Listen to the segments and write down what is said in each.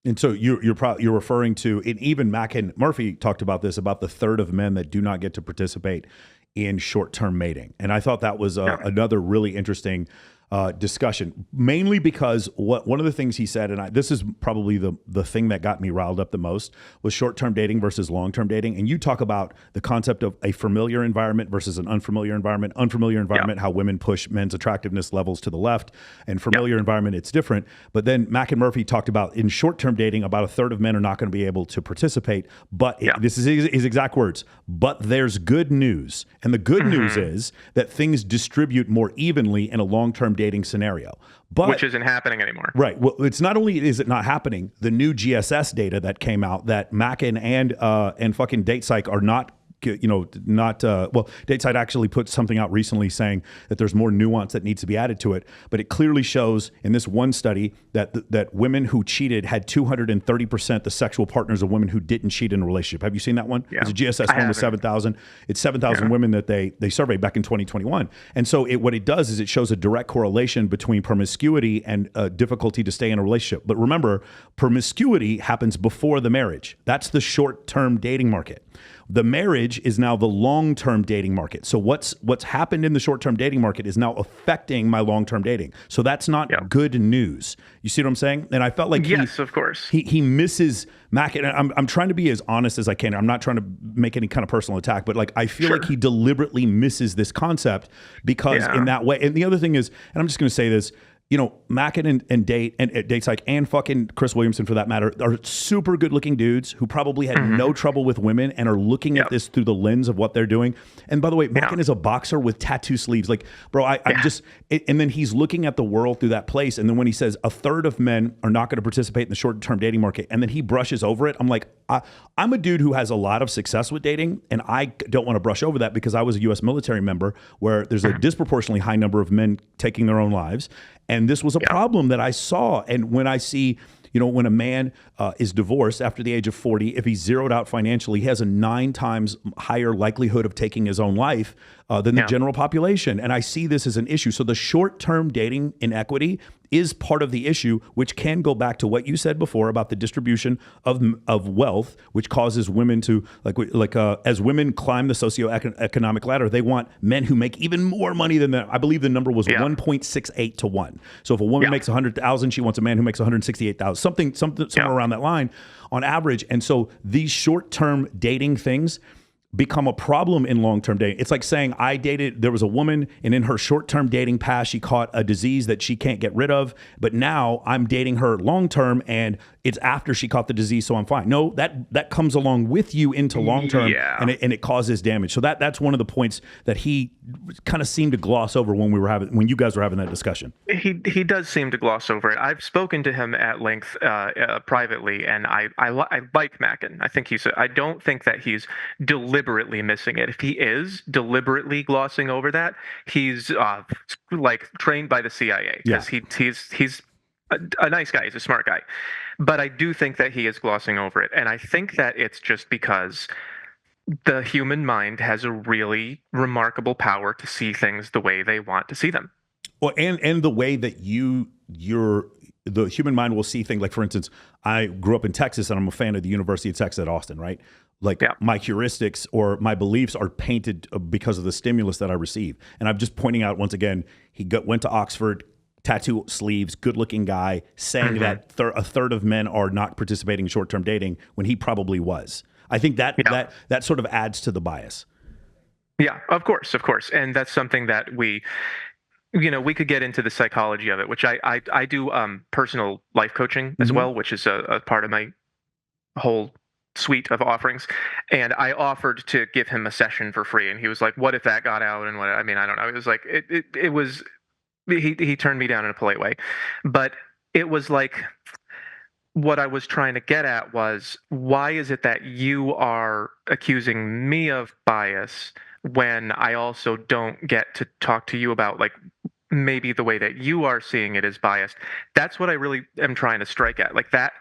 And so you're referring to, and even Mack and Murphy talked about this, about the third of men that do not get to participate in short-term mating. And I thought that was Yeah. another really interesting discussion, mainly because one of the things he said, and this is probably the thing that got me riled up the most, was short-term dating versus long-term dating. And you talk about the concept of a familiar environment versus an unfamiliar environment. Unfamiliar environment, how women push men's attractiveness levels to the left, and familiar environment, it's different. But then Mack and Murphy talked about in short-term dating, about a third of men are not going to be able to participate. But this is his exact words. But there's good news, and the good news is that things distribute more evenly in a long-term dating scenario, but Which isn't happening anymore. right. Well, it's not only is it not happening, the new GSS data that came out that Mackin and fucking DatePsych are not. Well, DateSite actually put something out recently saying that there's more nuance that needs to be added to it. But it clearly shows in this one study that women who cheated had 230% the sexual partners of women who didn't cheat in a relationship. Have you seen that one? Yeah. It's a GSS one with 7,000. It's 7,000 women that they surveyed back in 2021. And so what it does is it shows a direct correlation between promiscuity and difficulty to stay in a relationship. But remember, promiscuity happens before the marriage. That's the short-term dating market. The marriage is now the long-term dating market. So what's happened in the short-term dating market is now affecting my long-term dating. So that's not good news. You see what I'm saying? And I felt like yes, of course, he misses Mac. And I'm trying to be as honest as I can. I'm not trying to make any kind of personal attack, but like I feel like he deliberately misses this concept because in that way. And the other thing is, and I'm just going to say this. Mackin and DatePsych and fucking Chris Williamson, for that matter, are super good looking dudes who probably had no trouble with women and are looking at this through the lens of what they're doing. And by the way, Mackin is a boxer with tattoo sleeves. Like, bro, I'm just, and then he's looking at the world through that place. And then when he says a third of men are not going to participate in the short term dating market, and then he brushes over it, I'm like, I'm a dude who has a lot of success with dating, and I don't want to brush over that because I was a U.S. military member where there's a disproportionately high number of men taking their own lives. And this was a problem that I saw. And when I see, when a man is divorced after the age of 40, if he's zeroed out financially, he has a 9 times higher likelihood of taking his own life than the general population. And I see this as an issue. So the short-term dating inequity is part of the issue, which can go back to what you said before about the distribution of wealth, which causes women to, as women climb the socioeconomic ladder, they want men who make even more money than them. I believe the number was 1.68 to 1. So if a woman makes 100,000, she wants a man who makes 168,000, somewhere around that line on average. And so these short-term dating things become a problem in long-term dating. It's like saying there was a woman, and in her short-term dating past, she caught a disease that she can't get rid of, but now I'm dating her long-term and it's after she caught the disease, so I'm fine. No, that comes along with you into long-term and it causes damage. So that's one of the points that he kind of seemed to gloss over when you guys were having that discussion. He does seem to gloss over it. I've spoken to him at length privately, and I like Mackin. I don't think that he's deliberately missing it. If he is deliberately glossing over that, he's trained by the CIA because he's a nice guy. He's a smart guy. But I do think that he is glossing over it. And I think that it's just because the human mind has a really remarkable power to see things the way they want to see them. Well, and the way that the human mind will see things, like, for instance, I grew up in Texas and I'm a fan of the University of Texas at Austin, right? Like my heuristics or my beliefs are painted because of the stimulus that I receive. And I'm just pointing out once again, went to Oxford, tattoo sleeves, good-looking guy, saying that a third of men are not participating in short-term dating when he probably was. I think that sort of adds to the bias. Yeah, of course. And that's something that we could get into the psychology of it, which I do personal life coaching as well, which is a part of my whole suite of offerings. And I offered to give him a session for free, and he was like, what if that got out? And I don't know. It was like, it was, he turned me down in a polite way, but it was like, what I was trying to get at was, why is it that you are accusing me of bias when I also don't get to talk to you about, like, maybe the way that you are seeing it is biased? That's what I really am trying to strike at. Like, that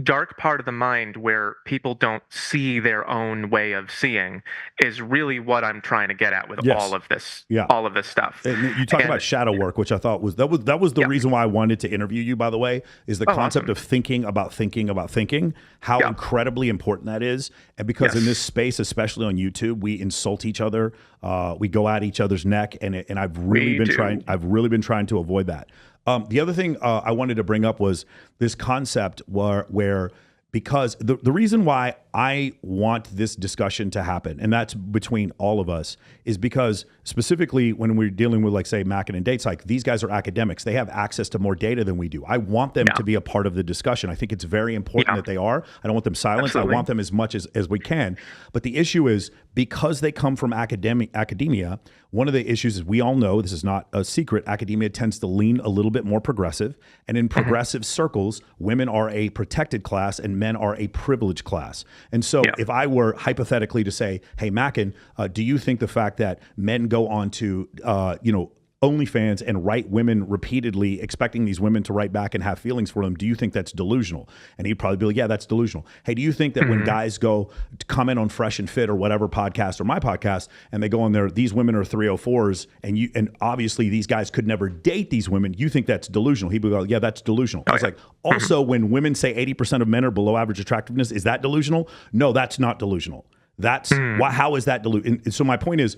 dark part of the mind where people don't see their own way of seeing is really what I'm trying to get at with Yes. Yeah. all of this stuff. And you talk And about shadow work, which I thought was the yeah. reason why I wanted to interview you, by the way, is the Oh, concept awesome. of thinking about thinking about thinking, how Yeah. incredibly important that is. And because in this Yes. space, especially on YouTube, we insult each other, we go at each other's neck, and We do. I've really been trying to avoid that. The other thing I wanted to bring up was this concept where because the reason why I want this discussion to happen, and that's between all of us, is because specifically when we're dealing with, like, say, Mackin and Dates, like, these guys are academics. They have access to more data than we do. I want them to be a part of the discussion. I think it's very important that they are. I don't want them silenced. Absolutely. I want them as much as we can. But the issue is, because they come from academia, one of the issues is, we all know, this is not a secret, academia tends to lean a little bit more progressive. And in progressive circles, women are a protected class and men are a privileged class. And so if I were hypothetically to say, hey, Mackin, do you think the fact that men go on to, OnlyFans and write women repeatedly, expecting these women to write back and have feelings for them, do you think that's delusional? And he'd probably be like, yeah, that's delusional. Hey, do you think that when guys go to comment on Fresh and Fit or whatever podcast or my podcast, and they go on there, these women are 304s, and obviously these guys could never date these women, you think that's delusional? He'd be like, yeah, that's delusional. I was like, also, when women say 80% of men are below average attractiveness, is that delusional? No, that's not delusional. That's how is that delusional? And so my point is,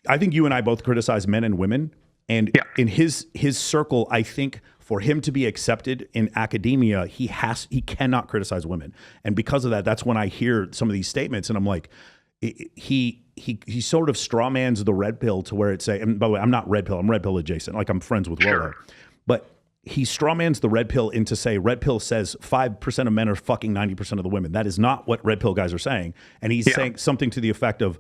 I think you and I both criticize men and women. And in his circle, I think for him to be accepted in academia, he cannot criticize women. And because of that, that's when I hear some of these statements, and I'm like, he sort of strawmans the red pill to where it's and by the way, I'm not red pill, I'm red pill adjacent. Like, I'm friends with Willow, but he strawmans the red pill into say red pill says 5% of men are fucking 90% of the women. That is not what red pill guys are saying. And he's saying something to the effect of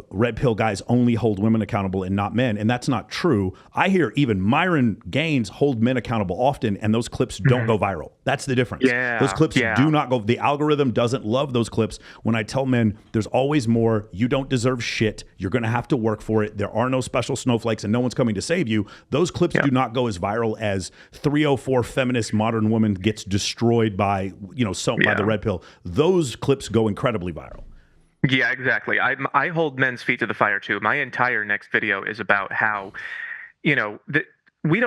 red pill guys only hold women accountable and not men. And that's not true. I hear even Myron Gaines hold men accountable often, and those clips don't go viral. That's the difference. Those clips do not go. The algorithm doesn't love those clips. When I tell men there's always more, you don't deserve shit, you're going to have to work for it, there are no special snowflakes and no one's coming to save you, those clips do not go as viral as 304 feminist modern woman gets destroyed by by the red pill. Those clips go incredibly viral. Yeah, exactly. I hold men's feet to the fire too. My entire next video is about how, we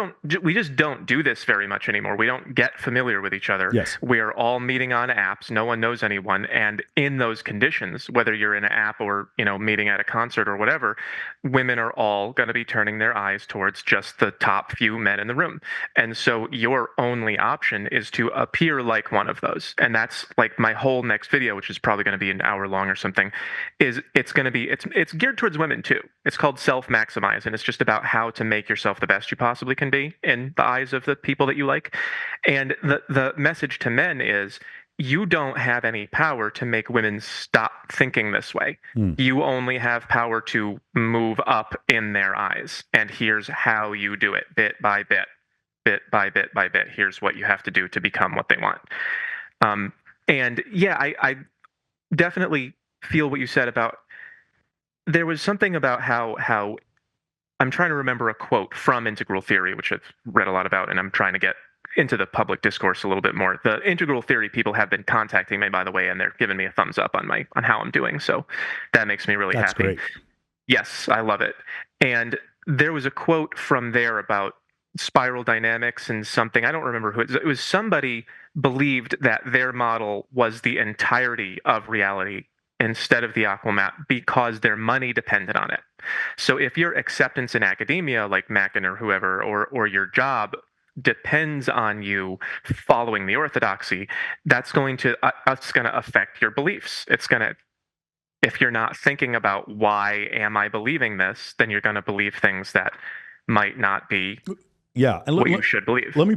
just don't do this very much anymore. We don't get familiar with each other. Yes. We are all meeting on apps. No one knows anyone. And in those conditions, whether you're in an app or, meeting at a concert or whatever, women are all going to be turning their eyes towards just the top few men in the room. And so your only option is to appear like one of those. And that's like my whole next video, which is probably going to be an hour long or something, it's geared towards women too. It's called Self-Maximize, and it's just about how to make yourself the best you possibly can be in the eyes of the people that you like. And the message to men is, you don't have any power to make women stop thinking this way. You only have power to move up in their eyes. And here's how you do it, bit by bit, bit by bit by bit. Here's what you have to do to become what they want. I definitely feel what you said about, there was something about how I'm trying to remember a quote from Integral Theory, which I've read a lot about, and I'm trying to get into the public discourse a little bit more. The Integral Theory people have been contacting me, by the way, and they're giving me a thumbs up on how I'm doing. So that makes me really happy. Great. Yes, I love it. And there was a quote from there about spiral dynamics and something. I don't remember who it was. Somebody believed that their model was the entirety of reality instead of the Aquamap because their money depended on it. So if your acceptance in academia, like Mackin or whoever, or your job depends on you following the orthodoxy, that's going to affect your beliefs. If you're not thinking about why am I believing this, then you're going to believe things that might not be and what you should believe. Let me